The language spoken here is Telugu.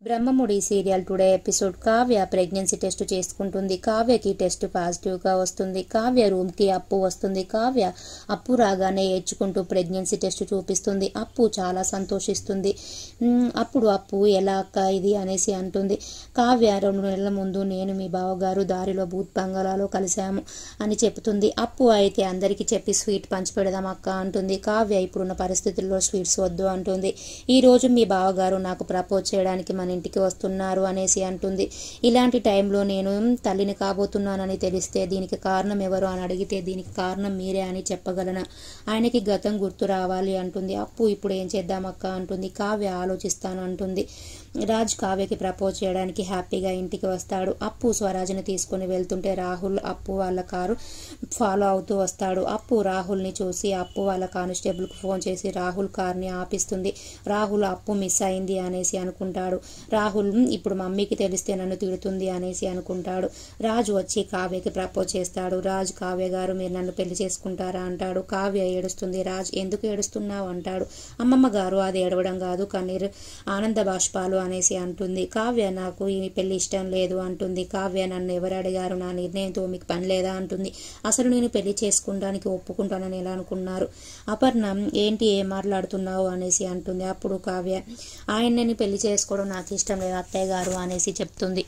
Brahmamudi serial today episode Kavya pregnancy test చేసుకుంటుంది. కావ్యకి టెస్ట్ పాజిటివ్గా వస్తుంది. కావ్య రూమ్కి అప్పు వస్తుంది. కావ్య అప్పు రాగానే ఏడ్చుకుంటూ ప్రెగ్నెన్సీ టెస్ట్ చూపిస్తుంది. అప్పు చాలా సంతోషిస్తుంది. అప్పుడు అప్పు ఎలా అక్క ఇది అనేసి అంటుంది. కావ్య 2 నెలల ముందు నేను మీ బావగారు దారిలో భూత్ బంగాళాలో కలిశాము అని చెప్తుంది. అప్పు అయితే అందరికీ చెప్పి స్వీట్ పంచిపెడదాం అక్క అంటుంది. కావ్య ఇప్పుడున్న పరిస్థితుల్లో స్వీట్స్ వద్దు అంటుంది. ఈరోజు మీ బావగారు నాకు ప్రపోజ్ చేయడానికి మన ఇంటికి వస్తున్నారు అనేసి అంటుంది. ఇలాంటి టైంలో నేను తల్లిని కాబోతున్నానని తెలిస్తే దీనికి కారణం ఎవరు అని అడిగితే దీనికి కారణం మీరే అని చెప్పగలనా? ఆయనకి గతం గుర్తు రావాలి అంటుంది. అప్పు ఇప్పుడు ఏం చేద్దామక్క అంటుంది. కావ్య ఆలోచిస్తాను అంటుంది. రాజ్ కావ్యకి ప్రపోజ్ చేయడానికి హ్యాపీగా ఇంటికి వస్తాడు. అప్పు స్వరాజ్ని తీసుకుని వెళ్తుంటే రాహుల్ అప్పు వాళ్ళ కారు ఫాలో అవుతూ వస్తాడు. అప్పు రాహుల్ని చూసి అప్పు వాళ్ళ కానిస్టేబుల్కి ఫోన్ చేసి రాహుల్ కార్ని ఆపిస్తుంది. రాహుల్ అప్పు మిస్ అయింది అనేసి అనుకుంటాడు. రాహుల్ ఇప్పుడు మమ్మీకి తెలిస్తే నన్ను తిడుతుంది అనేసి అనుకుంటాడు. రాజు వచ్చి కావ్యకి ప్రపోజ్ చేస్తాడు. రాజ్ కావ్య గారు మీరు నన్ను పెళ్లి చేసుకుంటారా అంటాడు. కావ్య ఏడుస్తుంది. రాజ్ ఎందుకు ఏడుస్తున్నావు అంటాడు. అమ్మమ్మ గారు అది ఏడవడం కాదు కన్నీరు ఆనంద బాష్పాలు అనేసి అంటుంది. కావ్య నాకు ఈ పెళ్లి ఇష్టం లేదు అంటుంది. కావ్య నన్ను ఎవరు అడిగారు? నా నిర్ణయంతో మీకు పని లేదా అంటుంది. అసలు నేను పెళ్లి చేసుకోవడానికి ఒప్పుకుంటానని ఎలా అనుకున్నారు? అపర్ణ ఏంటి ఏం మాట్లాడుతున్నావు అనేసి అంటుంది. అప్పుడు కావ్య ఆయన్ని పెళ్లి చేసుకోవడం నాకు ఇష్టం లేదు అత్తయ్య గారు అనేసి చెప్తుంది.